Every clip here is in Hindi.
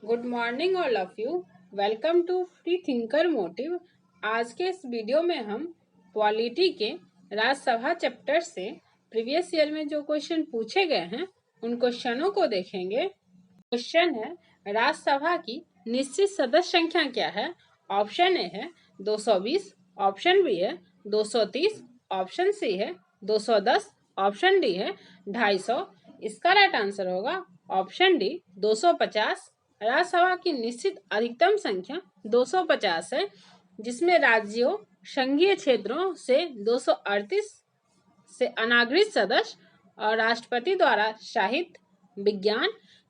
Good morning all of you. Welcome to free thinker motive. आज के इस वीडियो में हम पॉलिटी के राज्यसभा चैप्टर से प्रीवियस ईयर में जो क्वेश्चन पूछे गए हैं उन क्वेश्चनों को देखेंगे। क्वेश्चन है, राज्यसभा की निश्चित सदस्य संख्या क्या है? ऑप्शन ए है 220, ऑप्शन बी है 230, ऑप्शन सी है 210, ऑप्शन डी है 250। इसका राइट आंसर होगा ऑप्शन डी 250। राज्यसभा की निश्चित अधिकतम संख्या 250 है, जिसमें राज्यों, संघीय क्षेत्रों से 238 से अनागृत सदस्य और राष्ट्रपति द्वारा साहित्य, विज्ञान,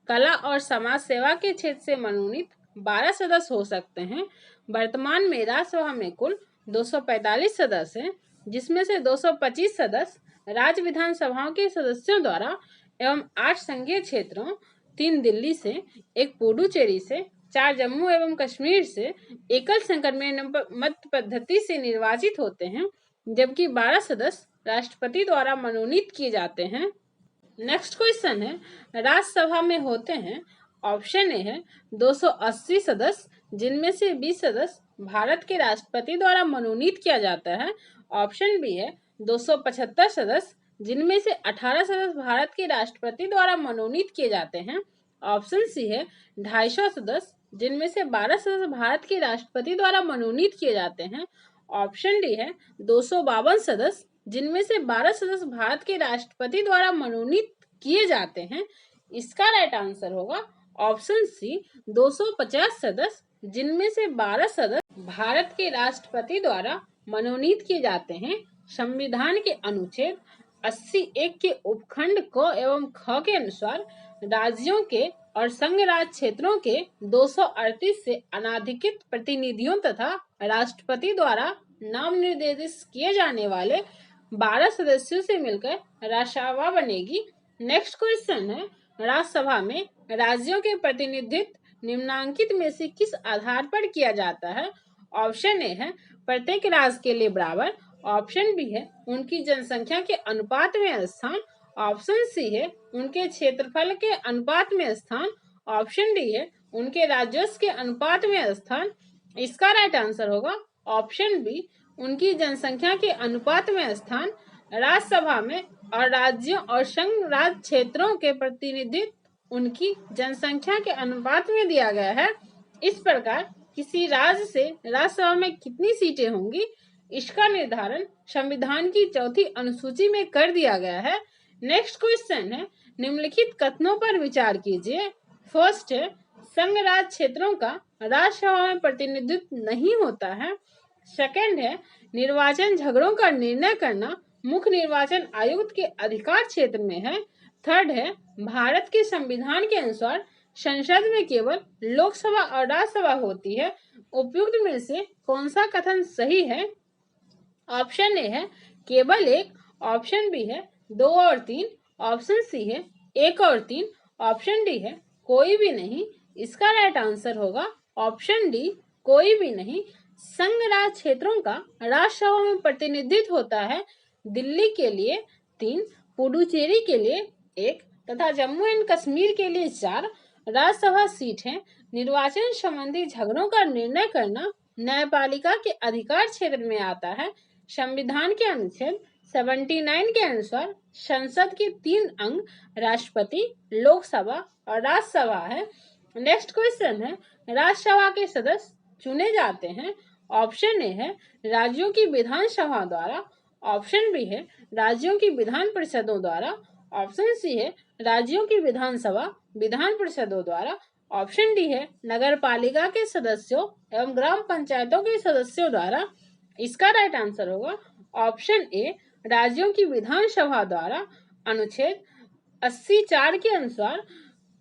कला और समाज सेवा के क्षेत्र से मनोनीत 12 सदस्य हो सकते हैं। वर्तमान में राज्यसभा में कुल 245 सदस्य हैं, जिसमें से 225 सदस्य राज्य विधानसभाओं के सदस्यों द्वारा एवं 8 संघीय क्षेत्रों, 3 दिल्ली से, 1 पुडुचेरी से, 4 जम्मू एवं कश्मीर से एकल संक्रमण मत पद्धति से निर्वाचित होते हैं, जबकि 12 सदस्य राष्ट्रपति द्वारा मनोनीत किए जाते हैं। नेक्स्ट क्वेश्चन है, राज्यसभा में होते हैं। ऑप्शन ए है 280 सदस्य, जिनमें से 20 सदस्य भारत के राष्ट्रपति द्वारा मनोनीत किया जाता है। ऑप्शन बी है 275 सदस्य, जिनमें से 18 सदस्य भारत के राष्ट्रपति द्वारा मनोनीत किए जाते हैं। ऑप्शन सी है 250 सदस्य, जिनमें से 12 सदस्य भारत के राष्ट्रपति द्वारा मनोनीत किए जाते हैं। ऑप्शन डी है 252 सदस्य, जिनमें से 12 सदस्य भारत के राष्ट्रपति द्वारा मनोनीत किए जाते हैं। इसका राइट आंसर होगा ऑप्शन सी 250 सदस्य, जिनमें से 12 सदस्य भारत के राष्ट्रपति द्वारा मनोनीत किए जाते हैं। संविधान के अनुच्छेद 80(1) के उपखंड क एवं ख के अनुसार राज्यों के और संघ राज्य क्षेत्रों के 238 से अनाधिकृत प्रतिनिधियों तथा राष्ट्रपति द्वारा नाम निर्देशित किए जाने वाले 12 सदस्यों से मिलकर राज्यसभा बनेगी। नेक्स्ट क्वेश्चन है, राज्यसभा में राज्यों के प्रतिनिधित्व निम्नांकित में से किस आधार पर किया जाता है? ऑप्शन ए है प्रत्येक राज्य के लिए बराबर, ऑप्शन बी है उनकी जनसंख्या के अनुपात में स्थान, ऑप्शन सी है उनके क्षेत्रफल के अनुपात में स्थान, ऑप्शन डी है उनके राजस्व के अनुपात में स्थान। इसका राइट आंसर होगा ऑप्शन बी उनकी जनसंख्या के अनुपात में स्थान। राज्यसभा में और राज्यों और संघ राज्य क्षेत्रों के प्रतिनिधित्व उनकी जनसंख्या के अनुपात में दिया गया है। इस प्रकार किसी राज्य से राज्यसभा में कितनी सीटें होंगी, इसका निर्धारण संविधान की 4वीं अनुसूची में कर दिया गया है। नेक्स्ट क्वेश्चन है, निम्नलिखित कथनों पर विचार कीजिए। फर्स्ट है, संघ राज्य क्षेत्रों का राज्यसभा में प्रतिनिधित्व नहीं होता है। सेकंड है, निर्वाचन झगड़ों का निर्णय करना मुख्य निर्वाचन आयुक्त के अधिकार क्षेत्र में है। थर्ड है, भारत के संविधान के अनुसार संसद में केवल लोकसभा और राज्यसभा होती है। उपयुक्त में से कौन सा कथन सही है? ऑप्शन ए है केवल 1, ऑप्शन बी है 2 और 3, ऑप्शन सी है 1 और 3, ऑप्शन डी है कोई भी नहीं। इसका राइट आंसर होगा ऑप्शन डी, कोई भी नहीं। संघ राज्य क्षेत्रों का राज्यसभा में प्रतिनिधित्व होता है दिल्ली के लिए 3, पुडुचेरी के लिए 1 तथा जम्मू एंड कश्मीर के लिए 4 राज्यसभा सीट है। निर्वाचन संबंधी झगड़ों का निर्णय करना न्यायपालिका के अधिकार क्षेत्र में आता है। संविधान के अनुच्छेद 79 के अनुसार संसद के 3 अंग राष्ट्रपति, लोकसभा और राज्यसभा है। नेक्स्ट क्वेश्चन है, राज्यसभा के सदस्य चुने जाते हैं। ऑप्शन ए है राज्यों की विधानसभा द्वारा, ऑप्शन बी है राज्यों की विधान परिषदों द्वारा, ऑप्शन सी है राज्यों की विधानसभा विधान परिषदों द्वारा, ऑप्शन डी है नगर पालिका के सदस्यों एवं ग्राम पंचायतों के सदस्यों द्वारा। इसका राइट आंसर होगा ऑप्शन ए, राज्यों की विधानसभा द्वारा। अनुच्छेद 80(4) के अनुसार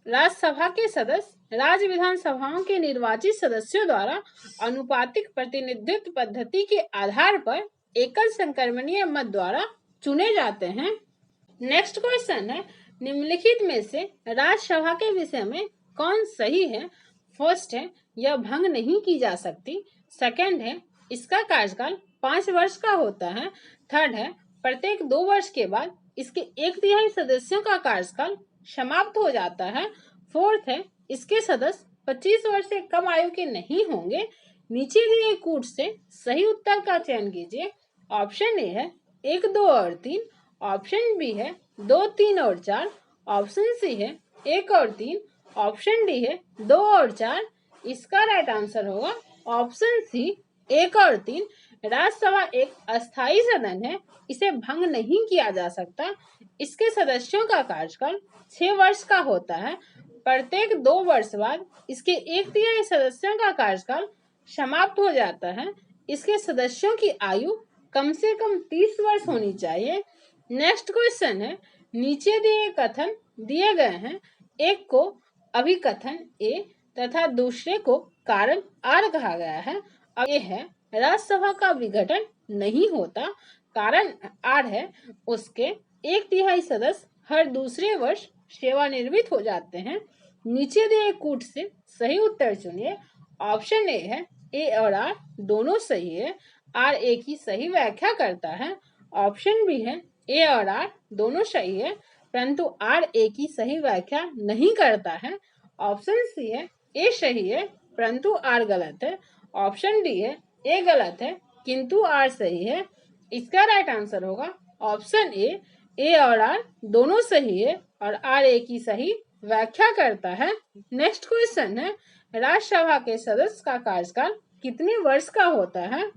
राज्यसभा के सदस्य राज्य विधानसभाओं के निर्वाचित सदस्यों द्वारा अनुपातिक प्रतिनिधित्व पद्धति के आधार पर एकल संक्रमणीय मत द्वारा चुने जाते हैं। नेक्स्ट क्वेश्चन है, निम्नलिखित में से राज्यसभा के विषय में कौन सही है? फर्स्ट है, यह भंग नहीं की जा सकती। सेकंड है, इसका कार्यकाल 5 वर्ष का होता है। थर्ड है, प्रत्येक 2 वर्ष के बाद इसके 1/3 सदस्यों का कार्यकाल समाप्त हो जाता है। फोर्थ है, इसके सदस्य 25 वर्ष से कम आयु के नहीं होंगे। नीचे दिए कूट से सही उत्तर का चयन कीजिए। ऑप्शन ए है 1, 2 और 3, ऑप्शन बी है 2, 3 और 4, ऑप्शन सी है 1 और 3, ऑप्शन डी है 2 और 4। इसका राइट आंसर होगा ऑप्शन सी 1 और 3। राज्यसभा एक अस्थायी सदन है, इसे भंग नहीं किया जा सकता। इसके सदस्यों का कार्यकाल 6 वर्ष का होता है। प्रत्येक 2 वर्ष बाद इसके 1/3 सदस्यों का कार्यकाल समाप्त हो जाता है। इसके सदस्यों की आयु कम से कम 30 वर्ष होनी चाहिए। नेक्स्ट क्वेश्चन है, नीचे दिए कथन दिए गए हैं, एक को अभिकथन ए तथा दूसरे को कारण आर कहा गया है। अब ये है राज्यसभा का विघटन नहीं होता। कारण आर है उसके 1/3 सदस्य हर दूसरे वर्ष सेवानिवृत्त हो जाते हैं। नीचे दिए कूट से सही उत्तर चुनिए। ऑप्शन ए है ए और आर दोनों सही है, आर ए की सही व्याख्या करता है। ऑप्शन बी है ए और आर दोनों सही है परंतु आर ए की सही व्याख्या नहीं करता है। ऑप्शन सी है ए सही है परंतु आर गलत है। ऑप्शन डी है ए गलत है किंतु आर सही है। इसका राइट आंसर होगा ऑप्शन ए और आर दोनों सही है और आर ए की सही व्याख्या करता है। नेक्स्ट क्वेश्चन है, राज्यसभा के सदस्य का कार्यकाल कितने वर्ष का होता है?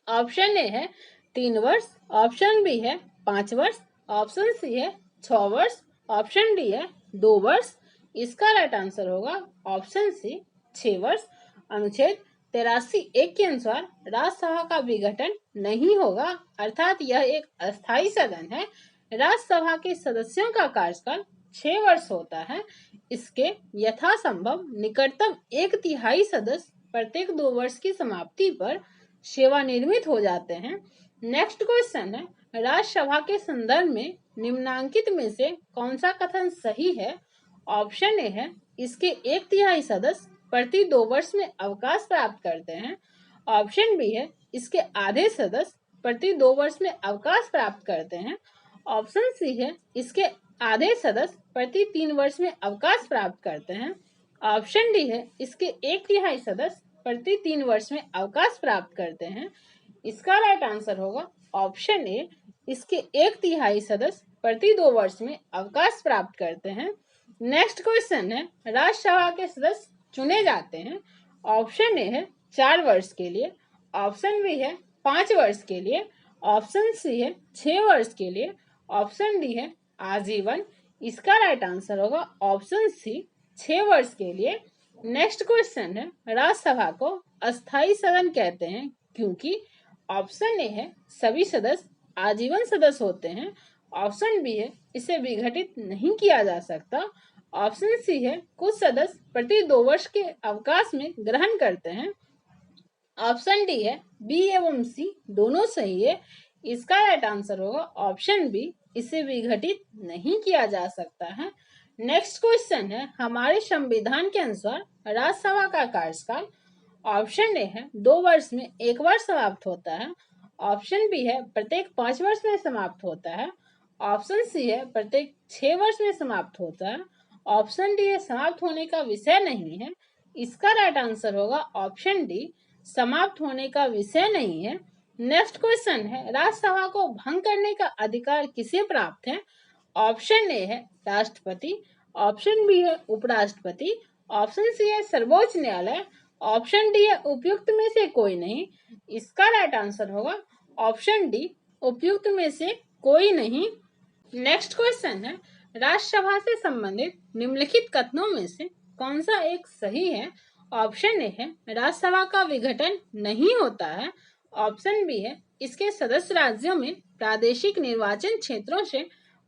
ऑप्शन ए है 3 वर्ष, ऑप्शन बी है 5 वर्ष, ऑप्शन सी है 6 वर्ष, ऑप्शन डी है 2 वर्ष। इसका राइट आंसर होगा ऑप्शन सी 6 वर्ष। अनुच्छेद 83(1) के अनुसार राज्यसभा का विघटन नहीं होगा, अर्थात यह एक अस्थायी सदन है। राज्यसभा के सदस्यों का कार्यकाल 6 वर्ष होता है। इसके यथासंभव निकटतम 1/3 सदस्य प्रत्येक 2 वर्ष की समाप्ति पर सेवानिवृत्त हो जाते हैं। नेक्स्ट क्वेश्चन है, राज्यसभा के संदर्भ में निम्नांकित में से कौन सा कथन सही है? ऑप्शन ए है इसके 1/3 सदस्य प्रति 2 वर्ष में अवकाश प्राप्त करते हैं। ऑप्शन बी है इसके आधे सदस्य प्रति 2 वर्ष में अवकाश प्राप्त करते हैं। ऑप्शन सी है इसके आधे सदस्य प्रति 3 वर्ष में अवकाश प्राप्त करते हैं। ऑप्शन डी है इसके 1/3 सदस्य प्रति 3 वर्ष में अवकाश प्राप्त करते हैं। इसका राइट आंसर होगा ऑप्शन ए इसके 1/3 सदस्य प्रति 2 वर्ष में अवकाश प्राप्त करते हैं। नेक्स्ट क्वेश्चन है, राज्यसभा के सदस्य चुने जाते हैं। ऑप्शन ए है 4 वर्ष के लिए, ऑप्शन बी है 5 वर्ष के लिए, ऑप्शन सी है 6 वर्ष के लिए, ऑप्शन डी है आजीवन। इसका राइट आंसर होगा ऑप्शन सी 6 वर्ष के लिए। नेक्स्ट क्वेश्चन है, राज्यसभा को अस्थायी सदन कहते हैं क्योंकि ऑप्शन ए है सभी सदस्य आजीवन सदस्य होते हैं, ऑप्शन बी है इसे विघटित नहीं किया जा सकता, ऑप्शन सी है कुछ सदस्य प्रति 2 वर्ष के अवकाश में ग्रहण करते हैं, ऑप्शन डी है बी एवं सी दोनों सही है। इसका राइट आंसर होगा ऑप्शन बी इसे विघटित नहीं किया जा सकता है। नेक्स्ट क्वेश्चन है, हमारे संविधान के अनुसार राज्यसभा का कार्यकाल ऑप्शन ए है 2 वर्ष में 1 वर्ष समाप्त होता है, ऑप्शन बी है प्रत्येक 5 वर्ष में समाप्त होता है, ऑप्शन सी है प्रत्येक 6 वर्ष में समाप्त होता है, ऑप्शन डी है समाप्त होने का विषय नहीं है। इसका राइट आंसर होगा ऑप्शन डी समाप्त होने का विषय नहीं है। नेक्स्ट क्वेश्चन है, राज्यसभा को भंग करने का अधिकार किसे प्राप्त है? ऑप्शन ए है राष्ट्रपति, ऑप्शन बी है उपराष्ट्रपति, ऑप्शन सी है सर्वोच्च न्यायालय, ऑप्शन डी है उपयुक्त में से कोई नहीं। इसका राइट आंसर होगा ऑप्शन डी उपयुक्त में से कोई नहीं। नेक्स्ट क्वेश्चन है, राज्यसभा से संबंधित निम्नलिखित कथनों में से कौन सा एक सही है? ऑप्शन ए है राज्यसभा का विघटन नहीं होता है, ऑप्शन बी है इसके सदस्य राज्यों में प्रादेशिक निर्वाचन क्षेत्रों से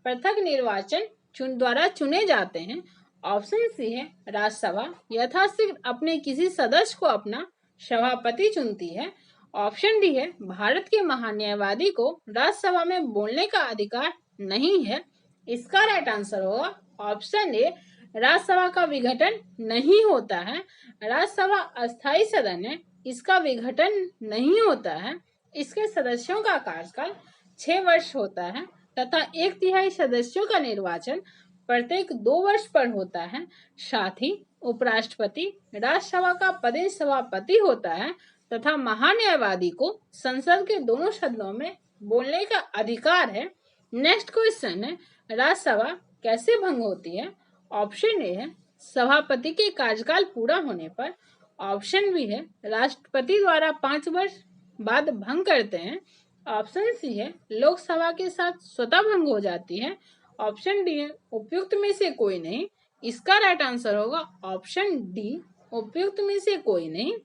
पृथक निर्वाचन द्वारा चुने जाते हैं, ऑप्शन सी है राज्यसभा यथाशीघ्र अपने किसी सदस्य को अपना सभापति चुनती है, ऑप्शन डी है भारत के महान्यायवादी को राज्यसभा में बोलने का अधिकार नहीं है। इसका राइट आंसर होगा ऑप्शन ए राज्यसभा का विघटन नहीं होता है। राज्यसभा अस्थायी सदन है, इसका विघटन नहीं होता है। इसके सदस्यों का कार्यकाल 6 वर्ष होता है तथा 1/3 सदस्यों का निर्वाचन प्रत्येक 2 वर्ष पर होता है। साथ ही उपराष्ट्रपति राज्यसभा का प्रदेश सभापति होता है तथा महान्यायवादी को संसद के दोनों सदनों में बोलने का अधिकार है। नेक्स्ट क्वेश्चन है, राज्यसभा कैसे भंग होती है? ऑप्शन ए है सभापति के कार्यकाल पूरा होने पर। ऑप्शन बी है राष्ट्रपति द्वारा 5 वर्ष बाद भंग करते हैं। ऑप्शन सी है लोकसभा के साथ स्वतः भंग हो जाती है। ऑप्शन डी है उपयुक्त में से कोई नहीं। इसका राइट आंसर होगा ऑप्शन डी, उपयुक्त में से कोई नहीं।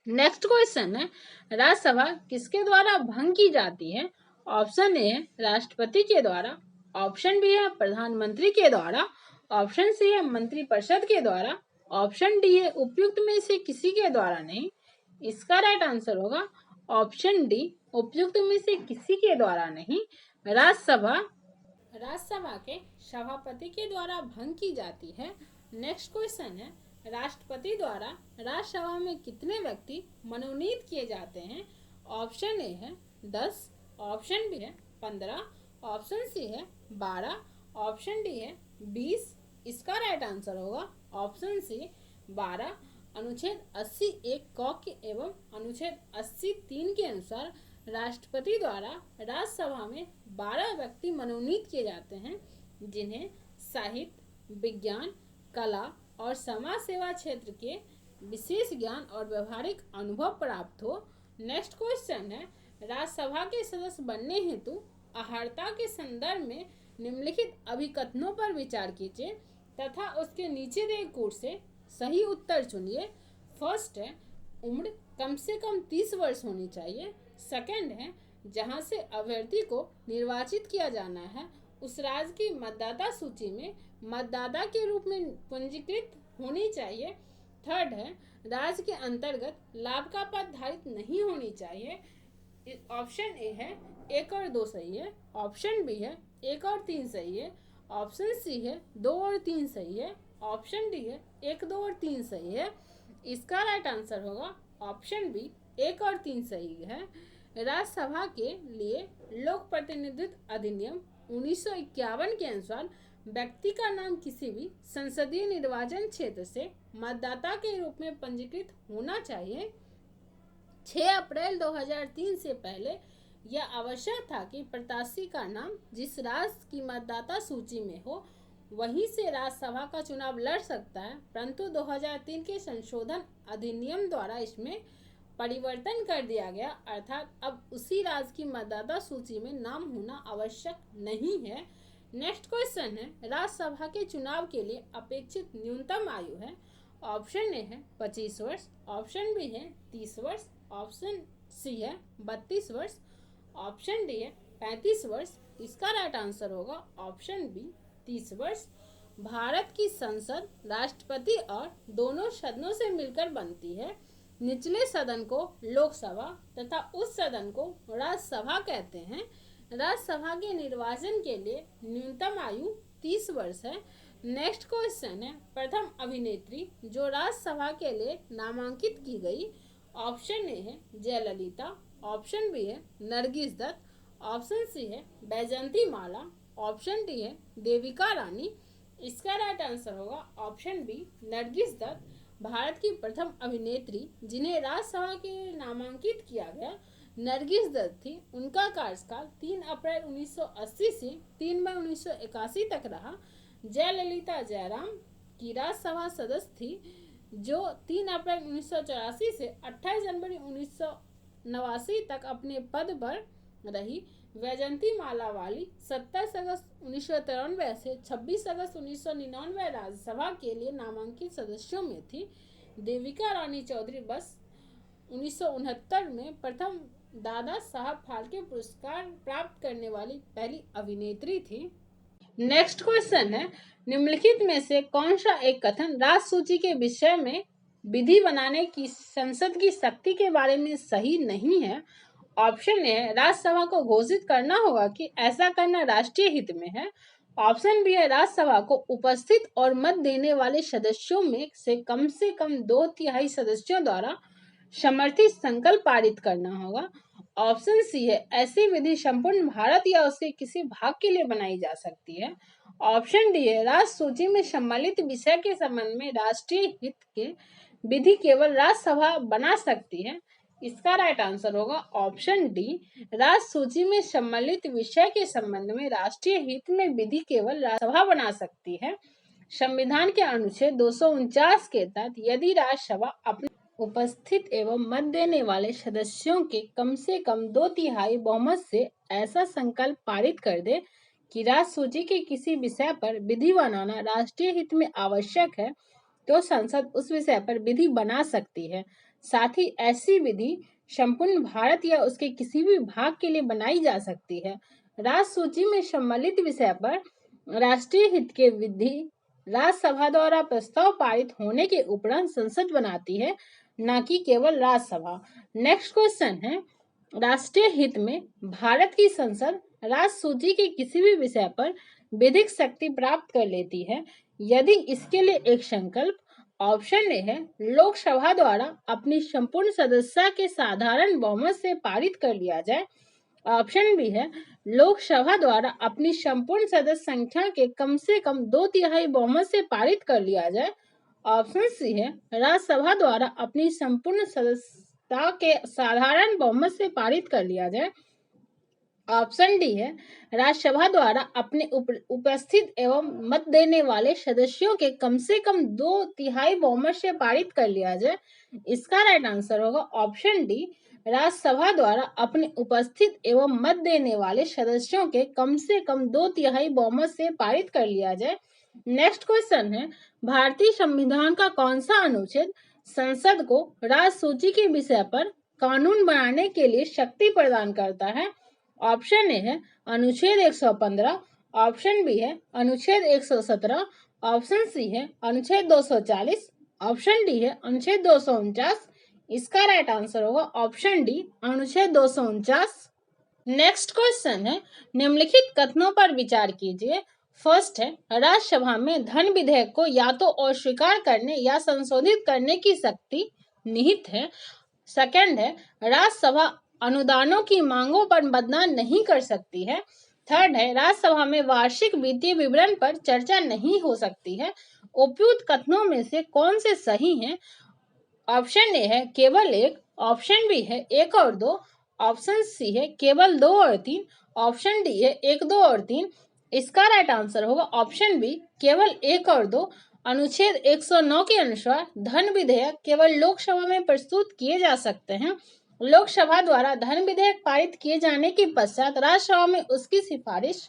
नेक्स्ट क्वेश्चन है, राज्यसभा किसके द्वारा भंग की जाती है? ऑप्शन ए है राष्ट्रपति के द्वारा। ऑप्शन बी है प्रधानमंत्री के द्वारा। ऑप्शन सी है मंत्रिपरिषद के द्वारा। ऑप्शन डी है उपयुक्त में से किसी के द्वारा नहीं। इसका राइट आंसर होगा ऑप्शन डी, उपयुक्त में से किसी के द्वारा नहीं। राज्यसभा के सभापति के द्वारा भंग की जाती है। नेक्स्ट क्वेश्चन है, राष्ट्रपति द्वारा राज्यसभा में कितने व्यक्ति मनोनीत किए जाते हैं? ऑप्शन ए है 10। ऑप्शन बी है 15। ऑप्शन सी है 12। ऑप्शन डी है 20। इसका राइट आंसर होगा ऑप्शन सी 12। अनुच्छेद 80(1) क एवं अनुच्छेद 80(3) के अनुसार राष्ट्रपति द्वारा राज्यसभा में 12 व्यक्ति मनोनीत किए जाते हैं जिन्हें साहित्य, विज्ञान, कला और समाज सेवा क्षेत्र के विशेष ज्ञान और व्यवहारिक अनुभव प्राप्त हो। नेक्स्ट क्वेश्चन है, राज्यसभा के सदस्य बनने हेतु अर्हता के संदर्भ में निम्नलिखित अभिकथनों पर विचार कीजिए तथा उसके नीचे दिए कोड से सही उत्तर चुनिए। फर्स्ट है उम्र कम से कम 30 वर्ष होनी चाहिए। सेकंड है जहां से अभ्यर्थी को निर्वाचित किया जाना है उस राज्य की मतदाता सूची में मतदाता के रूप में पंजीकृत होनी चाहिए। थर्ड है राज्य के अंतर्गत लाभ का पद धारित नहीं होनी चाहिए। ऑप्शन ए है 1 और 2 सही है। ऑप्शन बी है 1 और 3 सही है। ऑप्शन सी है 2 और 3 सही है। ऑप्शन डी है 1, 2 और 3 सही है। इसका राइट आंसर होगा ऑप्शन बी, 1 और 3 सही है। राज्यसभा के लिए लोक प्रतिनिधित्व अधिनियम 1951 के अनुसार व्यक्ति का नाम किसी भी संसदीय निर्वाचन क्षेत्र से मतदाता के रूप में पंजीकृत होना चाहिए। 6 अप्रैल 2003 से पहले यह आवश्यक था कि प्रत्याशी का नाम जिस राज्य की मतदाता सूची में हो वहीं से राज्यसभा का चुनाव लड़ सकता है, परंतु 2003 के संशोधन अधिनियम द्वारा इसमें परिवर्तन कर दिया गया, अर्थात अब उसी राज्य की मतदाता सूची में नाम होना आवश्यक नहीं है। नेक्स्ट क्वेश्चन है, राज्यसभा के चुनाव के लिए अपेक्षित न्यूनतम आयु है। ऑप्शन ए है 25 वर्ष। ऑप्शन बी है 30 वर्ष। ऑप्शन सी है 32 वर्ष। ऑप्शन डी है 35 वर्ष। इसका राइट आंसर होगा ऑप्शन बी, 30 वर्ष। भारत की संसद राष्ट्रपति और दोनों सदनों से मिलकर बनती है। निचले सदन को लोकसभा तथा उस सदन को राज्यसभा कहते हैं। राज्यसभा के निर्वाचन के लिए न्यूनतम आयु 30 वर्ष है। नेक्स्ट क्वेश्चन है, प्रथम अभिनेत्री जो राज्यसभा के लिए नामांकित की गई। ऑप्शन ए है जयललिता। ऑप्शन बी है नरगिस दत्त। ऑप्शन सी है बैजंती माला। ऑप्शन डी है देविका रानी। इसका राइट आंसर होगा ऑप्शन बी, नरगिस दत्त। भारत की प्रथम अभिनेत्री जिन्हें राज्यसभा के लिए नामांकित किया गया नरगिस दत्त थी। उनका कार्यकाल 3 अप्रैल 1980 से 3 मई 1981 तक रहा। जयललिता जयराम की राज्यसभा सदस्य थी जो 3 अप्रैल 1984 से 28 जनवरी 1989 तक अपने पद पर रही। वैजंती माला वाली 27 अगस्त 1993 से 26 अगस्त 1999 राज्यसभा के लिए नामांकित सदस्यों में थी। देविका रानी चौधरी बस 1969 में प्रथम दादा साहब फाल्के पुरस्कार प्राप्त करने वाली पहली अभिनेत्री थी। नेक्स्ट क्वेश्चन है, निम्नलिखित में से कौन सा एक कथन राज्य सूची के विषय में विधि बनाने की संसद की शक्ति के बारे में सही नहीं है। ऑप्शन ए राज्यसभा को घोषित करना होगा कि ऐसा करना राष्ट्रीय हित में है। ऑप्शन बी है राज्यसभा को उपस्थित और मत देने वाले सदस्यों में से कम 2/3 सदस्यों द्वारा समर्थित संकल्प पारित करना होगा। ऑप्शन सी है ऐसी विधि संपूर्ण भारत या उसके किसी भाग के लिए बनाई जा सकती है। ऑप्शन डी है राज्य सूची में सम्मिलित विषय के संबंध में राष्ट्रीय हित के विधि केवल राज्यसभा बना सकती है। इसका राइट आंसर होगा ऑप्शन डी, राज्य सूची में सम्मिलित विषय के संबंध में राष्ट्रीय हित में विधि केवल राज्यसभा बना सकती है। संविधान के अनुच्छेद 249 के तहत यदि राज्यसभा अपने उपस्थित एवं मत देने वाले सदस्यों के कम से कम 2/3 बहुमत से ऐसा संकल्प पारित कर दे कि राज्य सूची के किसी विषय पर विधि बनाना राष्ट्रीय हित में आवश्यक है, तो संसद उस विषय पर विधि बना सकती है। साथ ही ऐसी विधि संपूर्ण भारत या उसके किसी भी भाग के लिए बनाई जा सकती है। राज्य सूची में सम्मिलित विषय पर राष्ट्रीय हित के विधि राज्यसभा द्वारा प्रस्ताव पारित होने के उपरांत संसद बनाती है, न कि केवल राज्यसभा। नेक्स्ट क्वेश्चन है, राष्ट्रीय हित में भारत की संसद राज्य सूची के किसी भी विषय पर विधिक शक्ति प्राप्त कर लेती है यदि इसके लिए एक संकल्प ऑप्शन ए है लोकसभा द्वारा अपनी संपूर्ण सदस्यता के साधारण बहुमत से पारित कर लिया जाए, ऑप्शन बी है लोकसभा द्वारा अपनी संपूर्ण सदस्य संख्या के कम से कम 2/3 बहुमत से पारित कर लिया जाए, ऑप्शन सी है राज्यसभा द्वारा अपनी संपूर्ण सदस्यता के साधारण बहुमत से पारित कर लिया जाए, ऑप्शन डी है राज्यसभा द्वारा अपने उपस्थित एवं मत देने वाले सदस्यों के कम से कम 2/3 बहुमत से पारित कर लिया जाए। इसका राइट आंसर होगा ऑप्शन डी, राज्यसभा द्वारा अपने उपस्थित एवं मत देने वाले सदस्यों के कम से कम 2/3 बहुमत से पारित कर लिया जाए। नेक्स्ट क्वेश्चन है, भारतीय संविधान का कौन सा अनुच्छेद संसद को राज्य सूची के विषय पर कानून बनाने के लिए शक्ति प्रदान करता है? ऑप्शन ए है अनुच्छेद 115, ऑप्शन बी है अनुच्छेद 117, ऑप्शन सी है अनुच्छेद 240, ऑप्शन डी है अनुच्छेद 249। इसका राइट आंसर होगा ऑप्शन डी, अनुच्छेद 249। नेक्स्ट क्वेश्चन है, निम्नलिखित कथनों पर विचार कीजिए। फर्स्ट है राज्यसभा में धन विधेयक को या तो अस्वीकार करने या संशोधित करने की शक्ति निहित है। सेकंड है राज्यसभा अनुदानों की मांगों पर मतदान नहीं कर सकती है। थर्ड है राज्यसभा में वार्षिक वित्तीय विवरण पर चर्चा नहीं हो सकती है। उपयुक्त कथनों में से कौन से सही हैं? ऑप्शन ए है केवल एक, ऑप्शन बी है 1 और 2, ऑप्शन सी है केवल 2 और 3, ऑप्शन डी है 1, 2 और 3। इसका राइट आंसर होगा ऑप्शन बी, केवल 1 और 2। अनुच्छेद 109 के अनुसार धन विधेयक केवल लोकसभा में प्रस्तुत किए जा सकते हैं। लोकसभा द्वारा धन विधेयक पारित किए जाने के पश्चात राज्यसभा में उसकी सिफारिश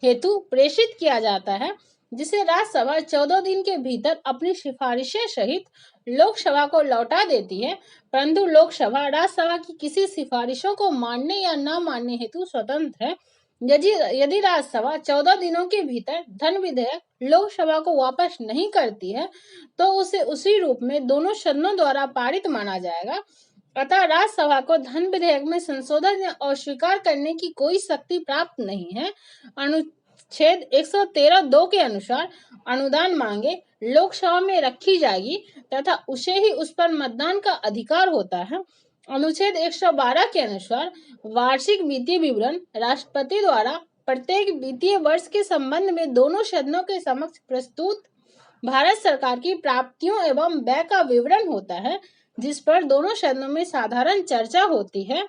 हेतु प्रेषित किया जाता है, जिसे राज्यसभा 14 दिन के भीतर अपनी सिफारिशें सहित लोकसभा को लौटा देती है। परंतु लोकसभा राज्यसभा की किसी सिफारिशों को मानने या न मानने हेतु स्वतंत्र है। यदि राज्यसभा 14 दिनों के भीतर धन विधेयक लोकसभा को वापस नहीं करती है तो उसे उसी रूप में दोनों सदनों द्वारा पारित माना जाएगा। अतः राज्यसभा को धन विधेयक में संशोधन या अस्वीकार करने की कोई शक्ति प्राप्त नहीं है। अनुच्छेद 113(2) के अनुसार अनुदान मांगे लोकसभा में रखी जाएगी तथा उसे ही उस पर मतदान का अधिकार होता है। अनुच्छेद 112 के अनुसार वार्षिक वित्तीय विवरण राष्ट्रपति द्वारा प्रत्येक वित्तीय वर्ष के संबंध में दोनों सदनों के समक्ष प्रस्तुत भारत सरकार की प्राप्तियों एवं व्यय का विवरण होता है, जिस पर दोनों सदनों में साधारण चर्चा होती है।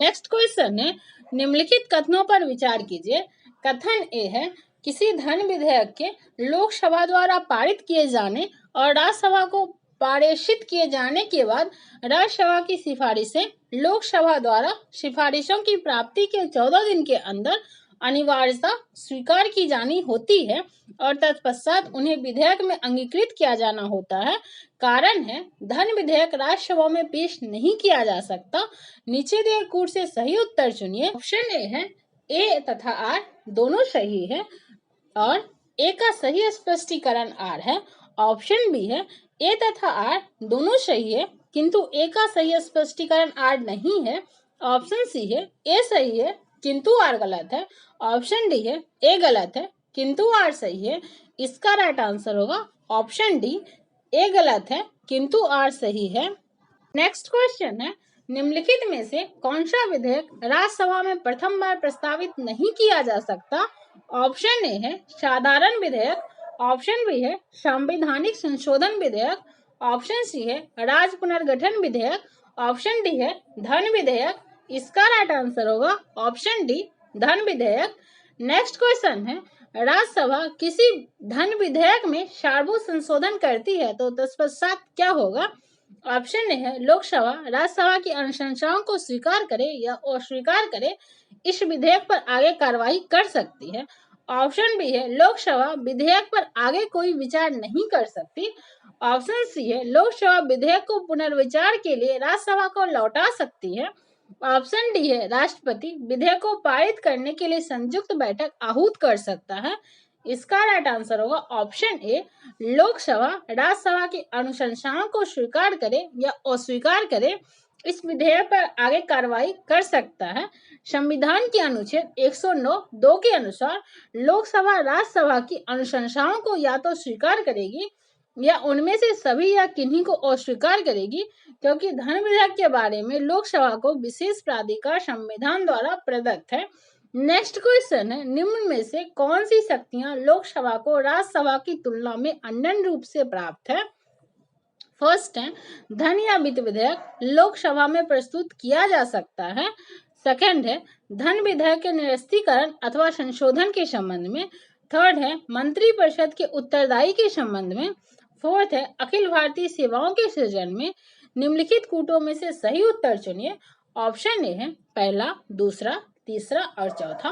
नेक्स्ट क्वेश्चन है, निम्नलिखित कथनों पर विचार कीजिए। कथन ए है किसी धन विधेयक के लोकसभा द्वारा पारित किए जाने और राज्यसभा को पारित किए जाने के बाद राज्यसभा की सिफारिशें लोकसभा द्वारा सिफारिशों की प्राप्ति के 14 दिन के अंदर अनिवार्यता स्वीकार की जानी होती है और तत्पश्चात उन्हें विधेयक में अंगीकृत किया जाना होता है। कारण है धन विधेयक राज्यसभा में पेश नहीं किया जा सकता। नीचे दिए कूट से सही उत्तर चुनिए। ऑप्शन ए है ए तथा आर दोनों सही है और ए का सही स्पष्टीकरण आर है। ऑप्शन बी है ए तथा आर दोनों सही है किंतु ए का सही स्पष्टीकरण आर नहीं है। ऑप्शन सी है ए सही है किंतु आर गलत है। ऑप्शन डी है ए गलत है किंतु आर सही है। इसका राइट आंसर होगा ऑप्शन डी, ए गलत है किंतु आर सही है। नेक्स्ट क्वेश्चन है, निम्नलिखित में से कौन सा विधेयक राज्यसभा में प्रथम बार प्रस्तावित नहीं किया जा सकता? ऑप्शन ए है साधारण विधेयक, ऑप्शन बी है संवैधानिक संशोधन विधेयक, ऑप्शन सी है राज्य पुनर्गठन विधेयक, ऑप्शन डी है धन विधेयक। इसका राइट आंसर होगा ऑप्शन डी धन विधेयक। नेक्स्ट क्वेश्चन है राज्यसभा किसी धन विधेयक में सारभूत संशोधन करती है तो तत्पश्चात क्या होगा? ऑप्शन ए है लोकसभा राज्यसभा की अनुशंसाओं को स्वीकार करे या अस्वीकार करे इस विधेयक पर आगे कार्रवाई कर सकती है। ऑप्शन बी है लोकसभा विधेयक पर आगे कोई विचार नहीं कर सकती। ऑप्शन सी है लोकसभा विधेयक को पुनर्विचार के लिए राज्यसभा को लौटा सकती है। ऑप्शन डी है राष्ट्रपति विधेयक को पारित करने के लिए संयुक्त बैठक आहूत कर सकता है। इसका राइट आंसर होगा ऑप्शन ए लोकसभा राज्यसभा की अनुशंसाओं को स्वीकार करे या अस्वीकार करे इस विधेयक पर आगे कार्रवाई कर सकता है। संविधान के अनुच्छेद 109(2) के अनुसार लोकसभा राज्यसभा की अनुशंसाओं को या तो स्वीकार करेगी या उनमें से सभी या किन्हीं को अस्वीकार करेगी, क्योंकि धन विधेयक के बारे में लोकसभा को विशेष प्राधिकार संविधान द्वारा प्रदत्त है। नेक्स्ट क्वेश्चन है निम्न में से कौन सी शक्तियां लोकसभा को राज्यसभा की तुलना में अन्य रूप से प्राप्त है? फर्स्ट है धन या वित्त विधेयक लोकसभा में प्रस्तुत किया जा सकता है। सेकंड है धन विधेयक के निरस्तीकरण अथवा संशोधन के संबंध में। थर्ड है मंत्रिपरिषद के उत्तरदायी के संबंध में। फोर्थ है अखिल भारतीय सेवाओं के सृजन में। निम्नलिखित कूटों में से सही उत्तर चुनिए। ऑप्शन ए है पहला, दूसरा, तीसरा और चौथा।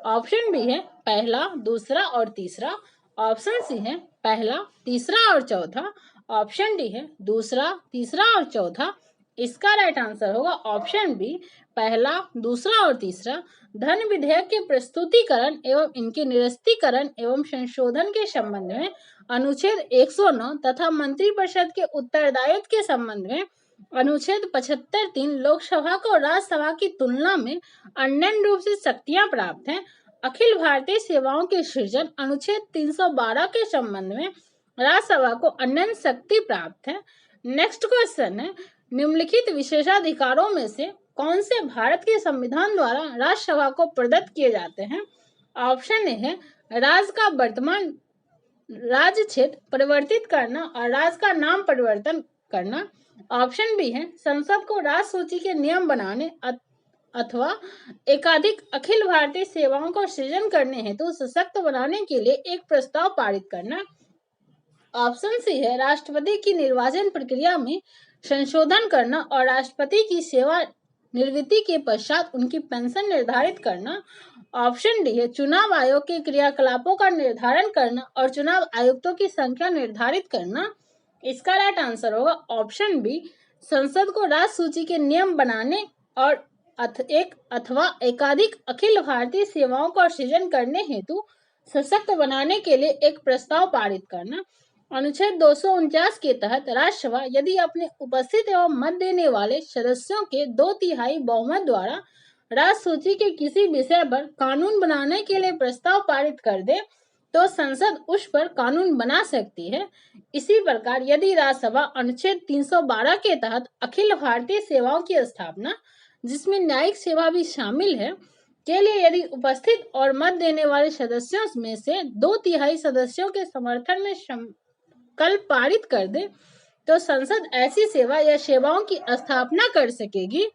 ऑप्शन बी है पहला, दूसरा और तीसरा। ऑप्शन सी है पहला, तीसरा और चौथा। ऑप्शन डी है दूसरा, तीसरा और चौथा। इसका राइट आंसर होगा ऑप्शन बी पहला, दूसरा और तीसरा। धन विधेयक के प्रस्तुतिकरण एवं इनके निरस्तीकरण एवं संशोधन के संबंध में अनुच्छेद 109 तथा मंत्रिपरिषद के उत्तरदायित्व के संबंध में अनुच्छेद 75(3) लोकसभा को राज्यसभा की तुलना में अन्य रूप से शक्तियां प्राप्त हैं। अखिल भारतीय सेवाओं के सृजन अनुच्छेद 312 के संबंध में राज्यसभा को अन्य शक्ति प्राप्त है। नेक्स्ट क्वेश्चन है निम्नलिखित विशेषाधिकारों में से कौन से भारत के संविधान द्वारा राज्यसभा को प्रदत्त किए जाते हैं? ऑप्शन ए है राज्य का वर्तमान राज्य क्षेत्र परिवर्तित करना और राज्य का नाम परिवर्तन करना। ऑप्शन बी है संसद को राज्य सूची के नियम बनाने अथवा एकाधिक अखिल भारतीय सेवाओं को सृजन करने हेतु सशक्त बनाने के लिए एक प्रस्ताव पारित करना। ऑप्शन सी है राष्ट्रपति की निर्वाचन प्रक्रिया में संशोधन करना और राष्ट्रपति की सेवा निवृत्ति के पश्चात उनकी पेंशन निर्धारित करना। ऑप्शन डी है चुनाव आयोग के क्रियाकलापों का निर्धारण करना और चुनाव आयुक्तों की संख्या निर्धारित करना। इसका राइट आंसर होगा ऑप्शन बी संसद को राज्य सूची के नियम बनाने और एक अथवा एकाधिक अखिल भारतीय सेवाओं का सृजन करने हेतु सशक्त बनाने के लिए एक प्रस्ताव पारित करना। अनुच्छेद 249 के तहत राज्यसभा यदि अपने उपस्थित एवं मत देने वाले सदस्यों के 2/3 बहुमत द्वारा राज्य सूची के किसी विषय पर कानून बनाने के लिए प्रस्ताव पारित कर दे तो संसद उस पर कानून बना सकती है। इसी प्रकार यदि राज्यसभा अनुच्छेद 312 के तहत अखिल भारतीय सेवाओं की स्थापना, जिसमें न्यायिक सेवा भी शामिल है, के लिए यदि उपस्थित और मत देने वाले सदस्यों में से 2/3 सदस्यों के समर्थन में कल पारित कर दे तो संसद ऐसी सेवा या सेवाओं की स्थापना कर सकेगी।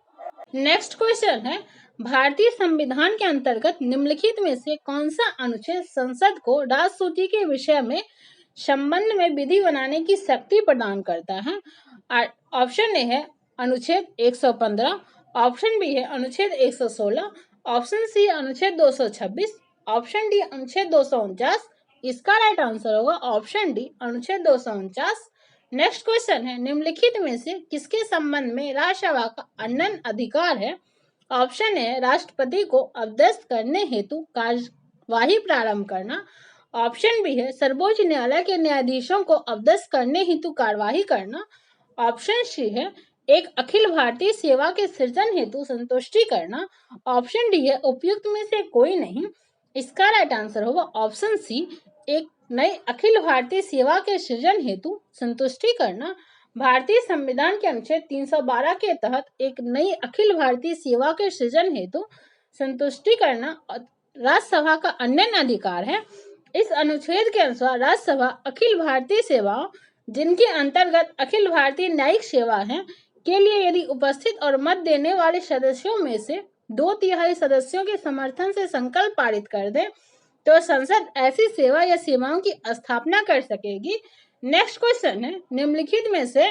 नेक्स्ट क्वेश्चन है भारतीय संविधान के अंतर्गत निम्नलिखित में से कौन सा अनुच्छेद संसद को राज्य सूची के विषय में संबंध में विधि बनाने की शक्ति प्रदान करता है? ऑप्शन ए है अनुच्छेद 115, ऑप्शन बी है अनुच्छेद 116, ऑप्शन सी अनुच्छेद 226, ऑप्शन डी अनुच्छेद 249। इसका राइट आंसर होगा ऑप्शन डी अनुच्छेद 249। नेक्स्ट क्वेश्चन है निम्नलिखित में से किसके संबंध में राज्यसभा का अनन्य अधिकार है? ऑप्शन ए राष्ट्रपति को अवदस्त करने हेतु कार्यवाही प्रारंभ करना। ऑप्शन बी है सर्वोच्च न्यायालय के न्यायाधीशों को अवदस्त करने हेतु कार्यवाही करना। ऑप्शन सी है एक अखिल भारतीय सेवा के सृजन हेतु संतुष्टि करना। ऑप्शन डी है उपयुक्त में से कोई नहीं। इसका राइट आंसर होगा ऑप्शन सी एक नई अखिल भारतीय सेवा के सृजन हेतु संतुष्टि करना। भारतीय संविधान के अनुच्छेद 312 के तहत एक नई अखिल भारतीय सेवा के सृजन हेतु संतुष्टि करना राज्यसभा का अन्य अधिकार है। इस अनुच्छेद के अनुसार राज्यसभा अखिल भारतीय सेवाओं, जिनके अंतर्गत अखिल भारतीय न्यायिक सेवा है, के लिए यदि उपस्थित और मत देने वाले सदस्यों में से 2/3 सदस्यों के समर्थन से संकल्प पारित कर दे तो संसद ऐसी सेवा या सेवाओं की स्थापना कर सकेगी। नेक्स्ट क्वेश्चन है, निम्नलिखित में से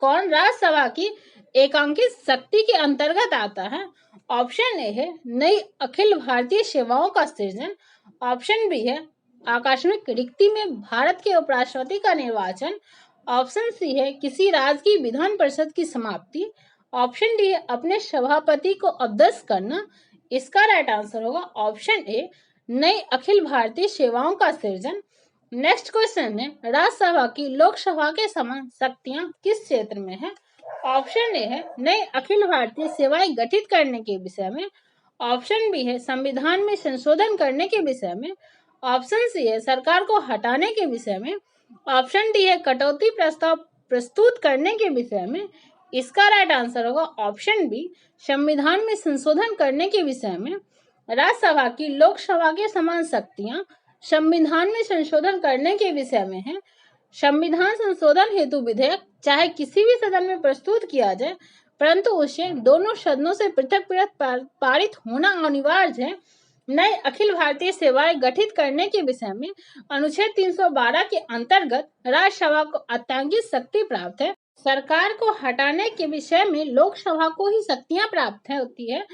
कौन राज्यसभा की एकांकित शक्ति के अंतर्गत आता है? ऑप्शन ए है नई अखिल भारतीय सेवाओं का सृजन, ऑप्शन बी है आकस्मिक रिक्ति में भारत के उपराष्ट्रपति का निर्वाचन, ऑप्शन सी है किसी राज्य की विधान परिषद की समाप्ति, ऑप्शन डी है अपने सभापति को अध्यक्ष करना। इसका राइट आंसर होगा ऑप्शन ए नई अखिल भारतीय सेवाओं का सृजन। नेक्स्ट क्वेश्चन है, राज्यसभा की लोकसभा के समान शक्तियां किस क्षेत्र में है? ऑप्शन ए है नई अखिल भारतीय सेवाएं गठित करने के विषय में, ऑप्शन बी है संविधान में संशोधन करने के विषय में, ऑप्शन सी है सरकार को हटाने के विषय में, ऑप्शन डी है कटौती प्रस्ताव प्रस्तुत करने के विषय में। इसका राइट आंसर होगा ऑप्शन बी संविधान में संशोधन करने के विषय में। राज्यसभा की लोकसभा के समान शक्तियां संविधान में संशोधन करने के विषय में है। संविधान संशोधन हेतु विधेयक चाहे किसी भी सदन में प्रस्तुत किया जाए, परंतु उसे दोनों सदनों से पृथक पृथक पारित होना अनिवार्य है। नए अखिल भारतीय सेवाएं गठित करने के विषय में अनुच्छेद 312 के अंतर्गत राज्यसभा को आतंकित शक्ति प्राप्त है। सरकार को हटाने के विषय में लोकसभा को ही शक्तियां प्राप्त होती है,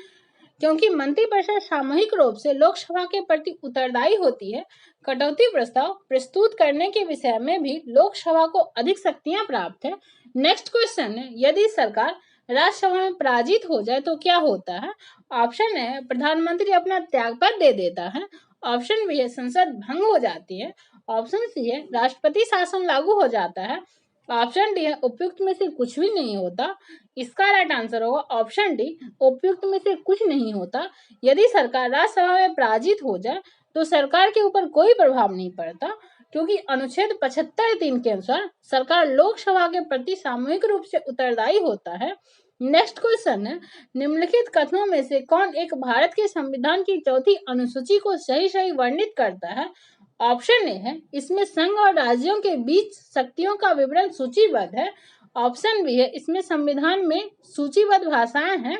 क्योंकि मंत्रिपरिषद सामूहिक रूप से लोकसभा के प्रति उत्तरदायी होती है। कटौती प्रस्ताव प्रस्तुत करने के विषय में भी लोकसभा को अधिक शक्तियां प्राप्त है। नेक्स्ट क्वेश्चन है, यदि सरकार राज्यसभा में पराजित हो जाए तो क्या होता है? ऑप्शन है प्रधानमंत्री अपना त्यागपत्र दे देता है, ऑप्शन बी है संसद भंग हो जाती है, ऑप्शन सी है राष्ट्रपति शासन लागू हो जाता है, ऑप्शन डी है उपयुक्त में से कुछ भी नहीं होता। इसका राइट आंसर होगा ऑप्शन डी उपयुक्त में से कुछ नहीं होता। यदि सरकार राज्यसभा में पराजित हो जाए तो सरकार के ऊपर कोई प्रभाव नहीं पड़ता, क्योंकि अनुच्छेद 75(3) के अनुसार सरकार लोकसभा के प्रति सामूहिक रूप से उत्तरदायी होता है। नेक्स्ट क्वेश्चन है, निम्नलिखित कथनों में से कौन एक भारत के संविधान की चौथी अनुसूची को सही सही वर्णित करता है? ऑप्शन ए है इसमें संघ और राज्यों के बीच शक्तियों का विवरण सूचीबद्ध है, ऑप्शन बी है इसमें संविधान में सूचीबद्ध भाषाएं हैं,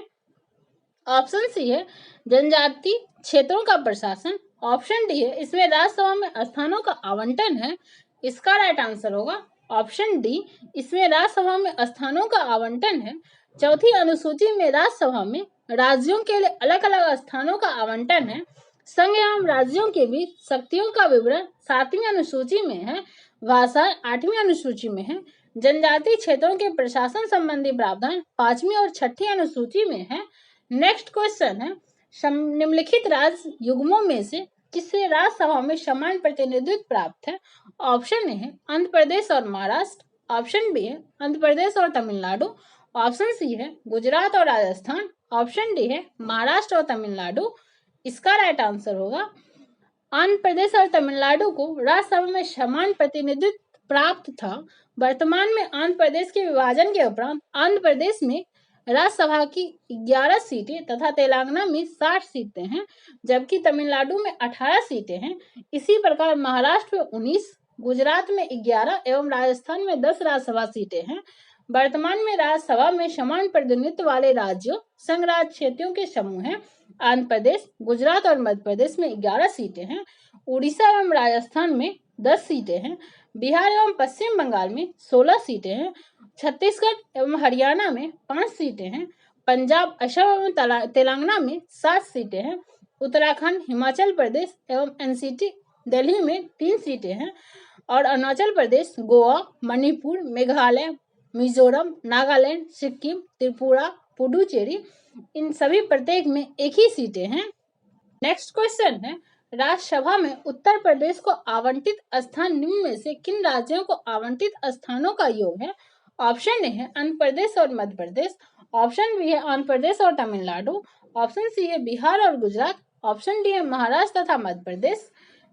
ऑप्शन सी है जनजाति क्षेत्रों का प्रशासन, ऑप्शन डी है इसमें राज्यसभा में स्थानों का आवंटन है। इसका राइट आंसर होगा ऑप्शन डी इसमें राज्यसभा में स्थानों का आवंटन है। चौथी अनुसूची में राज्यसभा में राज्यों के लिए अलग अलग स्थानों का आवंटन है। संघ एवं राज्यों के बीच शक्तियों का विवरण 7वीं अनुसूची में है, भाषाएं 8वीं अनुसूची में है, जनजातीय क्षेत्रों के प्रशासन संबंधी प्रावधान 5वीं और 6ठी अनुसूची में है। नेक्स्ट क्वेश्चन है, निम्नलिखित राज्य युग्मों में से किससे राज्यसभा में समान प्रतिनिधित्व प्राप्त है? ऑप्शन ए है आंध्र प्रदेश और महाराष्ट्र, ऑप्शन बी है आंध्र प्रदेश और तमिलनाडु, ऑप्शन सी है गुजरात और राजस्थान, ऑप्शन डी है महाराष्ट्र और तमिलनाडु। इसका राइट आंसर होगा आंध्र प्रदेश और तमिलनाडु को राज्यसभा में समान प्रतिनिधित्व प्राप्त था। वर्तमान में आंध्र प्रदेश के विभाजन के उपरांत आंध्र प्रदेश में राज्यसभा की 11 सीटें तथा तेलंगाना में 60 सीटें हैं, जबकि तमिलनाडु में 18 सीटें हैं। इसी प्रकार महाराष्ट्र में 19, गुजरात में 11 एवं राजस्थान में 10 राज्यसभा सीटें हैं। वर्तमान में राज्यसभा में समान प्रतिनिधित्व वाले राज्यों संघ राज्य क्षेत्रों के समूह हैं। आंध्र प्रदेश, गुजरात और मध्य प्रदेश में 11 सीटें हैं, उड़ीसा एवं राजस्थान में 10 सीटें हैं, बिहार एवं पश्चिम बंगाल में 16 सीटें हैं, छत्तीसगढ़ एवं हरियाणा में 5 सीटें हैं, पंजाब, असम एवं तेलंगाना में 7 सीटें हैं, उत्तराखंड, हिमाचल प्रदेश एवं एनसीटी दिल्ली में 3 सीटें हैं और अरुणाचल प्रदेश, गोवा, मणिपुर, मेघालय, मिजोरम, नागालैंड, सिक्किम, त्रिपुरा, पुडुचेरी, इन सभी प्रत्येक में एक ही सीटें हैं। नेक्स्ट क्वेश्चन है, राज्यसभा में उत्तर प्रदेश को आवंटित स्थान निम्न में से किन राज्यों को आवंटित स्थानों का योग है? ऑप्शन ए है आंध्र प्रदेश और मध्य प्रदेश, ऑप्शन बी है आंध्र प्रदेश और तमिलनाडु, ऑप्शन सी है बिहार और गुजरात, ऑप्शन डी है महाराष्ट्र तथा मध्य प्रदेश।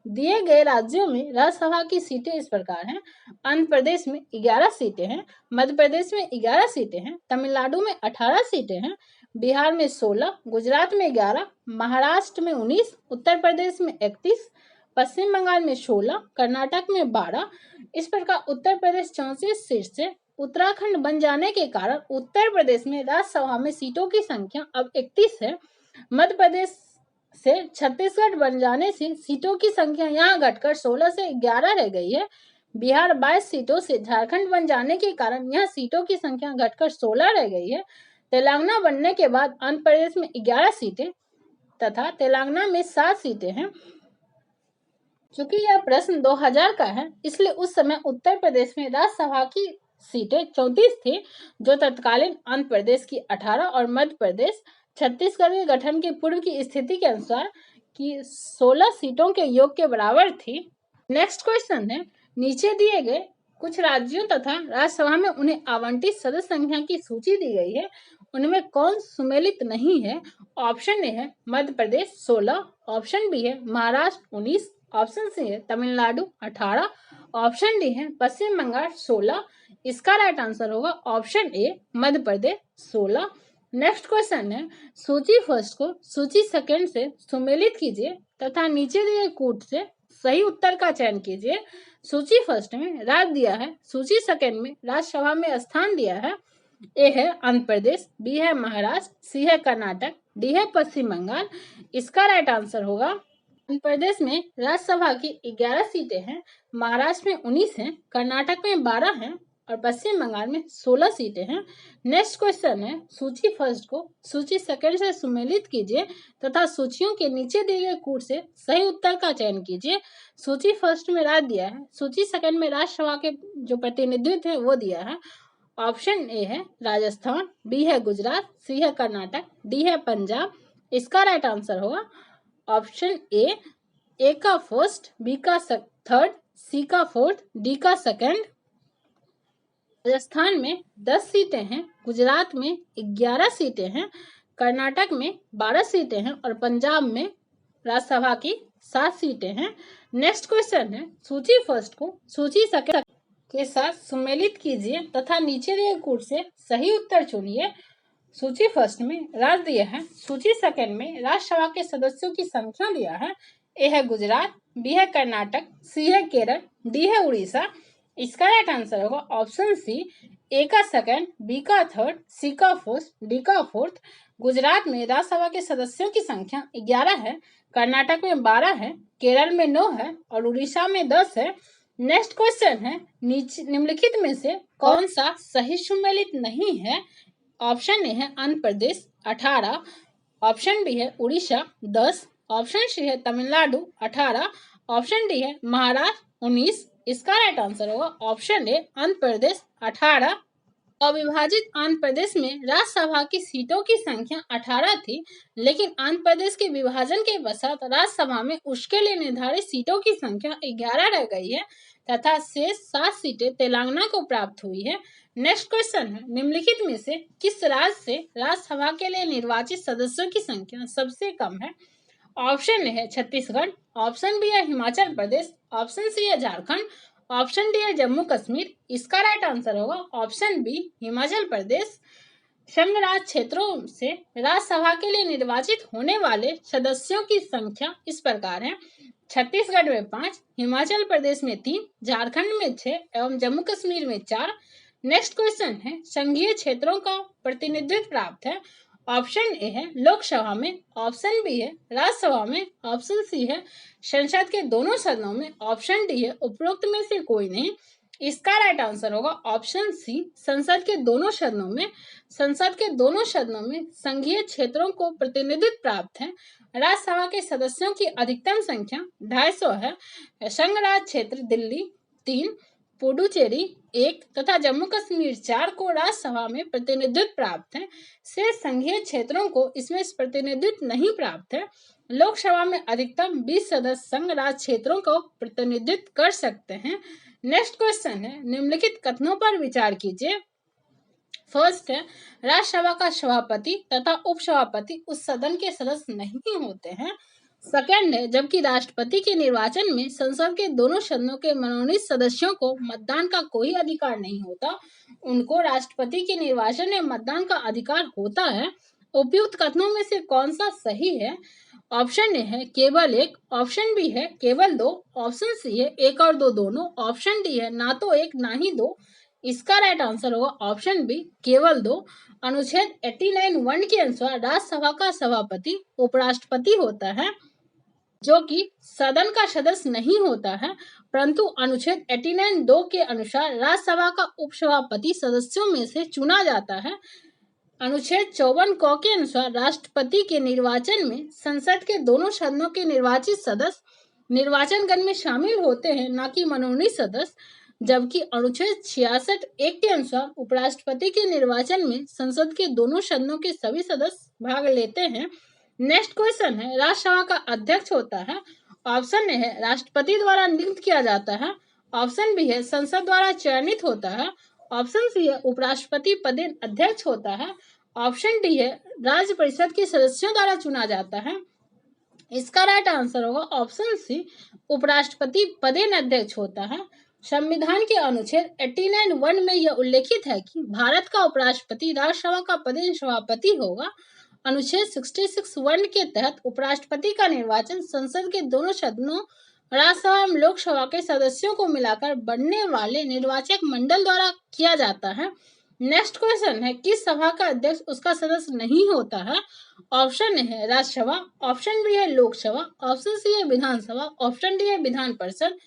दिए गए राज्यों में राज्यसभा की सीटें इस प्रकार हैं, आंध्र प्रदेश में 11 सीटें हैं, मध्य प्रदेश में 11 सीटें हैं, तमिलनाडु में 18 सीटें हैं, बिहार में 16, गुजरात में 11, महाराष्ट्र में 19, उत्तर प्रदेश में 31, पश्चिम बंगाल में 16, कर्नाटक में 12। इस प्रकार उत्तर प्रदेश 34 सीट से उत्तराखंड बन जाने के कारण उत्तर प्रदेश में राज्यसभा में सीटों की संख्या अब 31 है। मध्य प्रदेश से छत्तीसगढ़ बन जाने से सीटों की संख्या यहाँ घटकर 16 से 11 रह गई है। बिहार 22 सीटों से झारखंड बन जाने के कारण यहाँ सीटों की संख्या घटकर 16 रह गई है। तेलंगाना बनने के बाद आंध्र प्रदेश में 11 सीटें तथा तेलंगाना में 7 सीटें हैं। चूंकि यह प्रश्न 2000 का है, इसलिए उस समय उत्तर प्रदेश में राज्यसभा की सीटें 34 थी, जो तत्कालीन आंध्र प्रदेश की 18 और मध्य प्रदेश छत्तीसगढ़ के गठन के पूर्व की स्थिति के अनुसार की 16 सीटों के योग के बराबर थी। नेक्स्ट क्वेश्चन है, नीचे दिए गए कुछ राज्यों तथा राज्यसभा में उन्हें आवंटित सदस्य संख्या की सूची दी गई है, उनमें कौन सुमेलित नहीं है? ऑप्शन ए है मध्य प्रदेश 16, ऑप्शन बी है महाराष्ट्र 19, ऑप्शन सी है तमिलनाडु 18, ऑप्शन डी है पश्चिम बंगाल 16। इसका राइट आंसर होगा option A Madhya Pradesh 16। Next question है, सूची फर्स्ट को सूची सेकंड से सुमेलित कीजिए तथा नीचे दिए कूट से सही उत्तर का चयन कीजिए। सूची फर्स्ट में राज्य दिया है, सूची सेकंड में राज्यसभा में स्थान दिया है। ए है आंध्र प्रदेश, बी है महाराष्ट्र, सी है कर्नाटक, डी है पश्चिम बंगाल। इसका राइट आंसर होगा आंध्र प्रदेश में राज्यसभा की 11 सीटें हैं, महाराष्ट्र में 19 हैं, कर्नाटक में 12 हैं और पश्चिम बंगाल में 16 सीटें हैं। नेक्स्ट क्वेश्चन है, सूची फर्स्ट को सूची सेकंड से सुमेलित कीजिए तथा सूचियों के नीचे दिए गए कूट से सही उत्तर का चयन कीजिए। सूची फर्स्ट में राज्य दिया है, सूची सेकंड में राज्यसभा के जो प्रतिनिधित्व है वो दिया है। ऑप्शन ए है राजस्थान, बी है गुजरात, सी है कर्नाटक, डी है पंजाब। इसका राइट आंसर होगा ऑप्शन ए का फर्स्ट, बी का थर्ड, सी का फोर्थ, डी का सेकंड। राजस्थान में 10 सीटें हैं, गुजरात में 11 सीटें हैं, कर्नाटक में 12 सीटें हैं और पंजाब में राज्यसभा की 7 सीटें हैं। नेक्स्ट क्वेश्चन है, सूची फर्स्ट को सूची सेकंड के साथ सुमेलित कीजिए तथा नीचे दिए कूट से सही उत्तर चुनिए। सूची फर्स्ट में राज्य दिया है, सूची सेकंड में राज्यसभा के सदस्यों की संख्या दिया है। ए है गुजरात, बी है कर्नाटक, सी है केरल, डी है उड़ीसा। इसका राइट आंसर होगा ऑप्शन सी, ए का सेकंड, बी का थर्ड, सी का फर्स्ट, डी का फोर्थ। गुजरात में राज्यसभा के सदस्यों की संख्या 11 है, कर्नाटक में 12 है, केरल में 9 है और उड़ीसा में 10 है। नेक्स्ट क्वेश्चन है, निम्नलिखित में से कौन सा सही सुमेलित नहीं है? ऑप्शन ए है आंध्र प्रदेश 18, ऑप्शन बी है उड़ीसा 10, ऑप्शन सी है तमिलनाडु 18, ऑप्शन डी है महाराष्ट्र 19। इसका राइट आंसर होगा ऑप्शन ए आंध्र प्रदेश 18। अविभाजित आंध्र प्रदेश में राज्यसभा की सीटों की संख्या 18 थी, लेकिन आंध्र प्रदेश के विभाजन के पश्चात राज्यसभा में उसके लिए निर्धारित सीटों की संख्या 11 रह गई है तथा शेष 7 सीटें तेलंगाना को प्राप्त हुई है। नेक्स्ट क्वेश्चन है, निम्नलिखित में से किस राज्य से राज्यसभा के लिए निर्वाचित सदस्यों की संख्या सबसे कम है? ऑप्शन ए है छत्तीसगढ़, ऑप्शन बी है हिमाचल प्रदेश, ऑप्शन सी है झारखंड, ऑप्शन डी है जम्मू कश्मीर। इसका राइट आंसर होगा ऑप्शन बी हिमाचल प्रदेश। संघ राज्य क्षेत्रों से राज्यसभा के लिए निर्वाचित होने वाले सदस्यों की संख्या इस प्रकार है, छत्तीसगढ़ में 5, हिमाचल प्रदेश में 3, झारखंड में 6 एवं जम्मू कश्मीर में 4। नेक्स्ट क्वेश्चन है, संघीय क्षेत्रों का प्रतिनिधित्व प्राप्त है। ऑप्शन ए है लोकसभा में, ऑप्शन बी है राज्यसभा में, ऑप्शन सी है संसद के दोनों सदनों में, ऑप्शन डी है उपरोक्त में से कोई नहीं। इसका राइट आंसर होगा ऑप्शन सी, संसद के दोनों सदनों में। संसद के दोनों सदनों में संघीय क्षेत्रों को प्रतिनिधित्व प्राप्त है। राज्यसभा के सदस्यों की अधिकतम संख्या 250 है। संघ राज्य क्षेत्र दिल्ली 3, पुडुचेरी 1 तथा जम्मू कश्मीर 4 को राज्यसभा में प्रतिनिधित्व प्राप्त है। शेष संघीय क्षेत्रों को इसमें प्रतिनिधित्व नहीं प्राप्त है। लोकसभा में अधिकतम 20 सदस्य संघ राज्य क्षेत्रों को प्रतिनिधित्व कर सकते हैं। नेक्स्ट क्वेश्चन है, निम्नलिखित कथनों पर विचार कीजिए। फर्स्ट है, राज्यसभा का सभापति तथा उपसभापति उस सदन के सदस्य नहीं होते हैं। सेकंड है, जबकि राष्ट्रपति के निर्वाचन में संसद के दोनों सदनों के मनोनीत सदस्यों को मतदान का कोई अधिकार नहीं होता, उनको राष्ट्रपति के निर्वाचन में मतदान का अधिकार होता है। उपयुक्त कथनों में से कौन सा सही है? ऑप्शन ए है केवल एक, ऑप्शन बी है केवल दो, ऑप्शन सी है एक और दो दोनों, ऑप्शन डी है ना तो एक ना ही दो। इसका राइट आंसर होगा ऑप्शन बी केवल दो। अनुच्छेद 89(1) के अनुसार राज्यसभा का सभापति उपराष्ट्रपति होता है, जो कि सदन का सदस्य नहीं होता है, परंतु अनुच्छेद 89(2) के अनुसार राज्यसभा का उपसभापति सदस्यों में से चुना जाता है। अनुच्छेद 54 क के अनुसार राष्ट्रपति के निर्वाचन में संसद के दोनों सदनों के निर्वाचित सदस्य निर्वाचन गण में शामिल होते हैं, न कि मनोनीत सदस्य। जबकि अनुच्छेद 66(1) के अनुसार उपराष्ट्रपति के निर्वाचन में संसद के दोनों सदनों के सभी सदस्य भाग लेते हैं। नेक्स्ट क्वेश्चन है, राज्यसभा का अध्यक्ष होता है। ऑप्शन ए है राष्ट्रपति द्वारा नियुक्त किया जाता है, ऑप्शन बी है संसद द्वारा चयनित होता है, ऑप्शन सी है उपराष्ट्रपति पदेन अध्यक्ष होता है, ऑप्शन डी है राज्य परिषद के सदस्यों द्वारा चुना जाता है। इसका राइट आंसर होगा ऑप्शन सी उपराष्ट्रपति पदेन अध्यक्ष होता है। संविधान के अनुच्छेद 89(1) में यह उल्लेखित है कि भारत का उपराष्ट्रपति राज्यसभा का पदेन सभापति होगा। अनुच्छेद 66(1) के तहत उपराष्ट्रपति का निर्वाचन संसद के दोनों सदनों राज्यसभा एवं लोकसभा के सदस्यों को मिलाकर बनने वाले निर्वाचक मंडल द्वारा किया जाता है। नेक्स्ट क्वेश्चन है, किस सभा का अध्यक्ष उसका सदस्य नहीं होता है? ऑप्शन ए है राज्यसभा, ऑप्शन बी है लोकसभा, ऑप्शन सी है विधानसभा, ऑप्शन डी है विधान परिषद।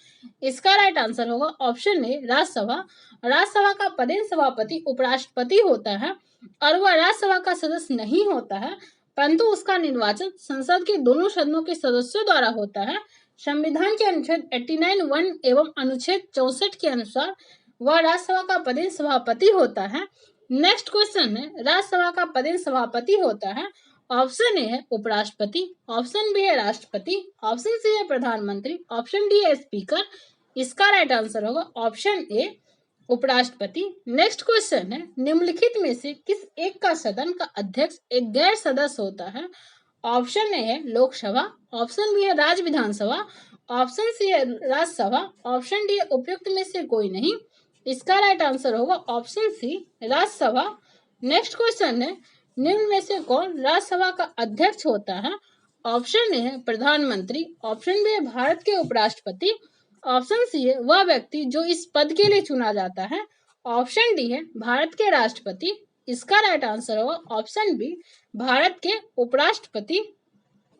इसका राइट आंसर होगा ऑप्शन ए राज्यसभा। राज्यसभा का पदेन सभापति उपराष्ट्रपति होता है और वह राज्यसभा का सदस्य नहीं होता है, परंतु उसका निर्वाचन संसद के दोनों सदनों के सदस्यों द्वारा होता है। संविधान के अनुच्छेद 89(1) एवं अनुच्छेद 64 के अनुसार वह राज्यसभा का पदेन सभापति होता है। नेक्स्ट क्वेश्चन है, राज्यसभा का पदेन सभापति होता है। ऑप्शन ए है उपराष्ट्रपति, ऑप्शन बी है राष्ट्रपति, ऑप्शन सी है प्रधानमंत्री, ऑप्शन डी है स्पीकर। इसका राइट आंसर होगा ऑप्शन ए उपराष्ट्रपति। नेक्स्ट क्वेश्चन है, निम्नलिखित में से किस एक का सदन का अध्यक्ष एक गैर सदस्य होता है? ऑप्शन ए है लोकसभा, ऑप्शन बी है राज्य विधानसभा, ऑप्शन सी है राज्यसभा, ऑप्शन डी है उपयुक्त में से कोई नहीं। इसका राइट आंसर होगा option C Rajya Sabha. Next question है, निम्न में से कौन राज्यसभा का अध्यक्ष होता है? ऑप्शन ए है प्रधानमंत्री, ऑप्शन बी है भारत के उपराष्ट्रपति, ऑप्शन सी है वह व्यक्ति जो इस पद के लिए चुना जाता है, ऑप्शन डी है भारत के राष्ट्रपति। इसका राइट आंसर होगा ऑप्शन बी भारत के उपराष्ट्रपति।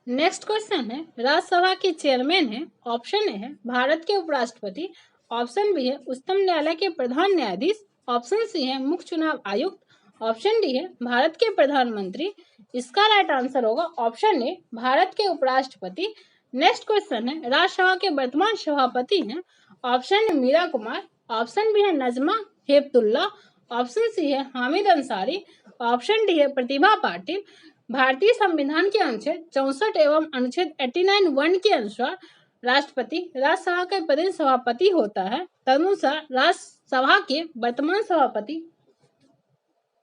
नेक्स्ट क्वेश्चन है, राज्यसभा के चेयरमैन है। ऑप्शन ए है भारत के उपराष्ट्रपति, ऑप्शन बी है उच्चतम न्यायालय के प्रधान न्यायाधीश, ऑप्शन सी है मुख्य चुनाव आयुक्त, ऑप्शन डी है भारत के प्रधानमंत्री। इसका राइट आंसर होगा ऑप्शन ए भारत के उपराष्ट्रपति। नेक्स्ट क्वेश्चन है, राज्यसभा के वर्तमान सभापति हैं। ऑप्शन है मीरा कुमार, ऑप्शन बी है नजमा हेपतुल्ला, ऑप्शन सी है हामिद अंसारी, ऑप्शन डी है प्रतिभा पाटिल। भारतीय संविधान के अनुच्छेद 64 एवं अनुच्छेद 89(1) के अनुसार राष्ट्रपति राज्यसभा के पदेन सभापति होता है। तदनुसार राज्यसभा के वर्तमान सभापति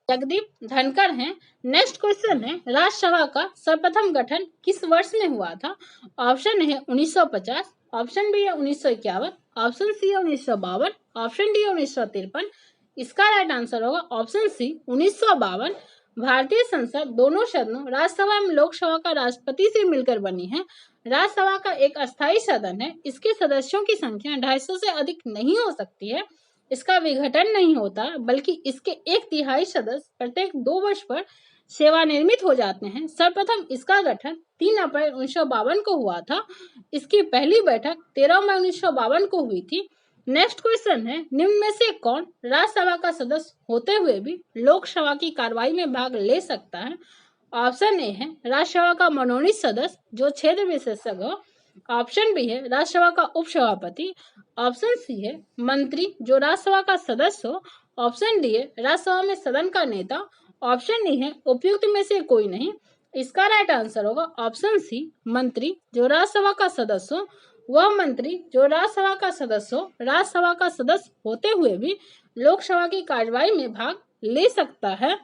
जगदीप धनखड़ हैं। नेक्स्ट क्वेश्चन है, राज्यसभा का सर्वप्रथम गठन किस वर्ष में हुआ था? ऑप्शन है 1950, ऑप्शन बी है 1951, ऑप्शन सी है 1952, ऑप्शन डी है 1953। इसका राइट आंसर होगा ऑप्शन सी 1952। भारतीय संसद दोनों सदनों राज्यसभा एवं लोकसभा का राष्ट्रपति से मिलकर बनी है। राज्यसभा का एक अस्थायी सदन है। इसके सदस्यों की संख्या 250 से अधिक नहीं हो सकती है। इसका विघटन नहीं होता, बल्कि इसके 1/3 सदस्य प्रत्येक 2 वर्ष पर सेवानिवृत्त हो जाते हैं। सर्वप्रथम इसका गठन 3 अप्रैल 1952 को हुआ था। इसकी पहली बैठक 13 मई 1952 को हुई थी। नेक्स्ट क्वेश्चन है, निम्न में से कौन राज्यसभा का सदस्य होते हुए भी लोकसभा की कार्रवाई में भाग ले सकता है? ऑप्शन ए है राज्यसभा का मनोनीत सदस्य जो क्षेत्र विशेषज्ञ हो, ऑप्शन बी है राज्यसभा का उपसभापति, ऑप्शन सी है मंत्री जो राज्यसभा का सदस्य हो, ऑप्शन डी है राज्यसभा में सदन का नेता, ऑप्शन ई है उपयुक्त में से कोई नहीं। इसका राइट आंसर होगा ऑप्शन सी मंत्री जो राज्यसभा का सदस्य हो। वह मंत्री जो राज्यसभा का सदस्य हो राज्यसभा का सदस्य होते हुए भी लोकसभा की कार्यवाही में भाग ले सकता है।